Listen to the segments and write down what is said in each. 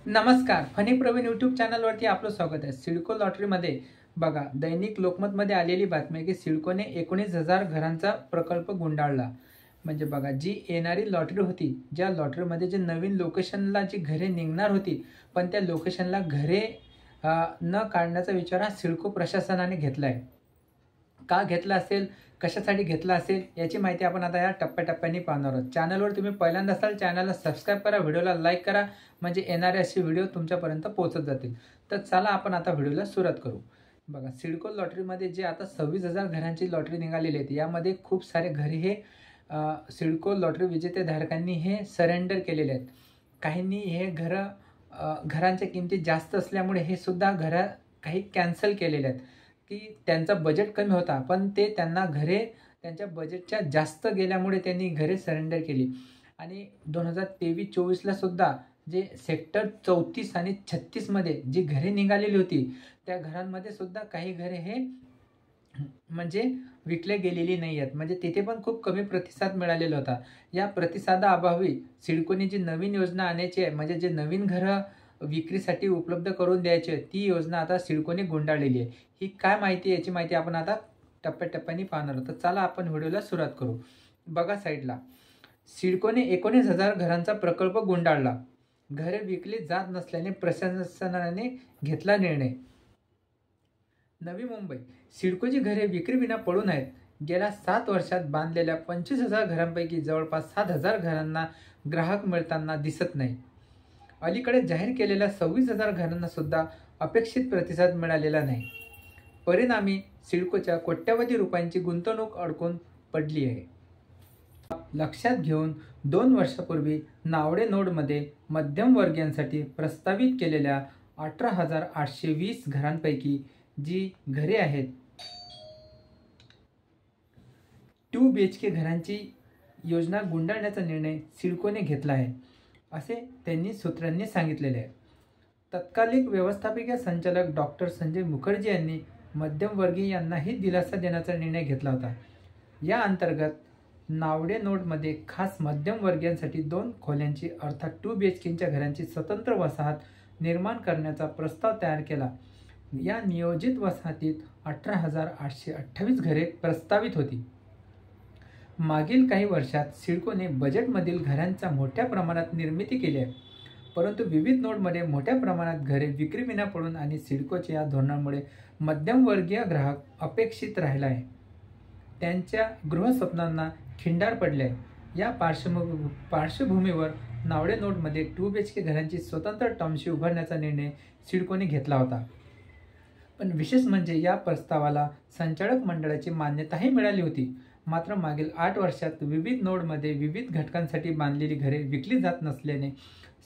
नमस्कार, funny Pravin YouTube चॅनलवरती आपलं स्वागत आहे। सिडको लॉटरीमध्ये बघा, दैनिक लोकमतमध्ये आलेली बातमी आहे की सिडकोने 19,000 घरांचा प्रकल्प गुंडाळला। म्हणजे बघा, जी येणारी लॉटरी होती, ज्या लॉटरीमध्ये जे नवीन लोकेशनला जी घरे निघणार होती, पण त्या लोकेशनला घरे न काढण्याचा विचार हा सिडको प्रशासनाने घेतला आहे। का घेतला असेल, कशासाठी घेतला असेल, याची माहिती आपण आता या टप्प्याटप्प्याने पाहणार आहोत। चॅनलवर तुम्ही पहिल्यांदा असाल, चॅनलला सबस्क्राईब करा, व्हिडिओला लाईक करा, म्हणजे येणारे असे व्हिडिओ तुमच्यापर्यंत पोहोचत जातील। तर चला आपण आता व्हिडिओला सुरुवात करू। बघा, सिडको लॉटरीमध्ये जे आता 26,000 घरांची लॉटरी निघालेली आहे, यामध्ये खूप सारे घरे हे सिडको लॉटरी विजेतेधारकांनी हे सरेंडर केलेले आहेत। काहींनी हे घरांच्या किमती जास्त असल्यामुळे हे सुद्धा घरं काही कॅन्सल केलेले आहेत, की त्यांचा बजेट कमी होता, पण ते त्यांना घरे त्यांच्या बजेटच्या जास्त गेल्यामुळे त्यांनी घरे सरेंडर केली। आणि 2023-24ला सुद्धा जे सेक्टर 34 आणि 36 मध्ये जी घरे निघालेली होती, त्या घरांमध्ये सुद्धा काही घरे हे म्हणजे विकले गेलेली नाही आहेत। म्हणजे तिथे पण खूप कमी प्रतिसाद मिळालेला होता। या प्रतिसादाअभावी सिडकोने जी नवीन योजना आणायची आहे, म्हणजे जे नवीन घरं विक्रीसाठी उपलब्ध करून द्यायची आहे, ती योजना आता सिडकोने गुंडाळलेली आहे। ही काय माहिती आहे, याची माहिती आपण आता टप्प्याटप्प्याने पाहणार आहोत। तर चला आपण व्हिडिओला सुरुवात करू। बघा साईडला, सिडकोने 19,000 घरांचा प्रकल्प गुंडाळला। घरे विकली जात नसल्याने प्रशासनाने घेतला निर्णय। नवी मुंबई, सिडकोची घरे विक्रीविना पडून आहेत। गेल्या 7 वर्षात बांधलेल्या 25,000 घरांपैकी जवळपास 7,000 घरांना ग्राहक मिळताना दिसत नाही। अलीकडे जाहीर केलेल्या 26,000 घरांना सुद्धा अपेक्षित प्रतिसाद मिळालेला नाही। परिणामी सिडकोच्या कोट्यवधी रुपयांची गुंतवणूक अडकून पडली आहे। लक्षात घेऊन 2 वर्षापूर्वी नावडे नोडमध्ये मध्यमवर्गीयांसाठी प्रस्तावित केलेल्या 18,820 घरांपैकी जी घरे आहेत, 2 BHK घरांची योजना गुंडाळण्याचा निर्णय सिडकोने घेतला आहे, असे त्यांनी सूत्रांनी सांगितलेले आहे। तत्कालिक व्यवस्थापकीय संचालक डॉक्टर संजय मुखर्जी यांनी मध्यमवर्गीयांनाही दिलासा देण्याचा निर्णय घेतला होता। या अंतर्गत नावडे नोडमध्ये खास मध्यमवर्गीयांसाठी 2 खोल्यांची अर्थात 2 BHKच्या घरांची स्वतंत्र वसाहत निर्माण करण्याचा प्रस्ताव तयार केला। या नियोजित वसाहतीत 18,828 घरे प्रस्तावित होती। मागील काही वर्षात सिडकोने बजेटमधील घरांचा मोठ्या प्रमाणात निर्मिती केली आहे, परंतु विविध नोडमध्ये मोठ्या प्रमाणात घरे विक्रीविना पडून आणि सिडकोच्या या धोरणामुळे मध्यमवर्गीय ग्राहक अपेक्षित राहिला आहे। त्यांच्या गृहस्वप्नांना खिंडार पडले आहे। या पार्श्वभूमीवर नावडे नोडमध्ये 2 BHK घरांची स्वतंत्र टाउनशिप उभारण्याचा निर्णय सिडकोने घेतला होता। पण विशेष म्हणजे या प्रस्तावाला संचालक मंडळाची मान्यताही मिळाली होती। मात्र मागील 8 वर्षात विविध नोडमध्ये विविध घटकांसाठी बांधलेली घरे विकली जात नसल्याने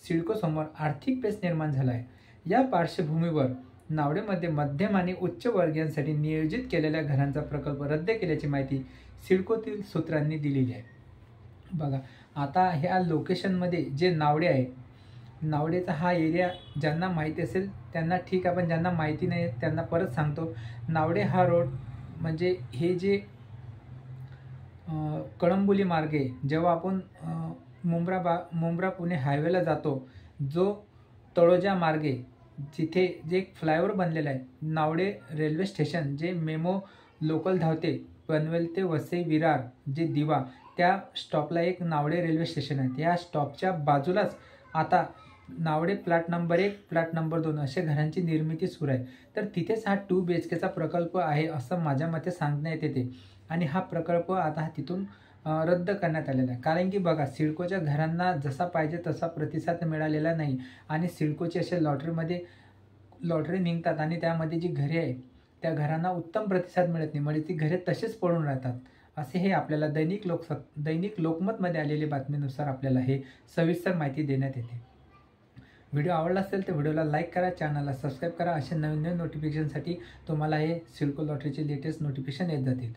सिडकोसमोर आर्थिक पेच निर्माण झाला आहे। या पार्श्वभूमीवर नावडेमध्ये मध्यम आणि उच्च वर्गीयांसाठी नियोजित केलेल्या घरांचा प्रकल्प रद्द केल्याची माहिती सिडकोतील सूत्रांनी दिलेली आहे। बघा, आता ह्या लोकेशनमध्ये जे नावडे आहे, नावडेचा हा एरिया ज्यांना माहिती असेल त्यांना ठीक आहे, पण ज्यांना माहिती नाही त्यांना परत सांगतो। नावडे हा रोड म्हणजे हे जे कळंबोली मार्गे जेव्हा आपण मुंब्रा पुणे हायवेला जातो, जो तळोजा मार्गे जिथे जे एक फ्लायओव्हर बनलेला आहे, नावडे रेल्वे स्टेशन जे मेमो लोकल धावते पनवेल ते वसई विरार जे दिवा, त्या स्टॉपला एक नावडे रेल्वे स्टेशन आहे। त्या स्टॉपच्या बाजूलाच आता नावडे प्लॅट नंबर 1, प्लॅट नंबर 2 अशा घरांची निर्मिती सुरू आहे। तर तिथेच हा 2 BHKचा प्रकल्प आहे असं माझ्या मते सांगण्यात येते। आणि हा प्रकल्प आता तिथून रद्द करण्यात आलेला आहे, कारण की बघा, सिडकोच्या घरांना जसा पाहिजे तसा प्रतिसाद मिळालेला नाही। आणि सिडकोची अशा लॉटरी निघतात आणि त्यामध्ये जी घरे आहे त्या घरांना उत्तम प्रतिसाद मिळत नाही, म्हणजे ती घरे तसेच पडून राहतात। असे हे आपल्याला दैनिक लोकमतमध्ये आलेली बातमीनुसार आपल्याला हे सविस्तर माहिती देण्यात येते। व्हिडिओ आवडला असेल तर व्हिडिओला लाईक करा, चॅनलला सबस्क्राईब करा। असे नवीन नोटिफिकेशनसाठी तुम्हाला हे सिडको लॉटरीचे लेटेस्ट नोटिफिकेशन येत जातील।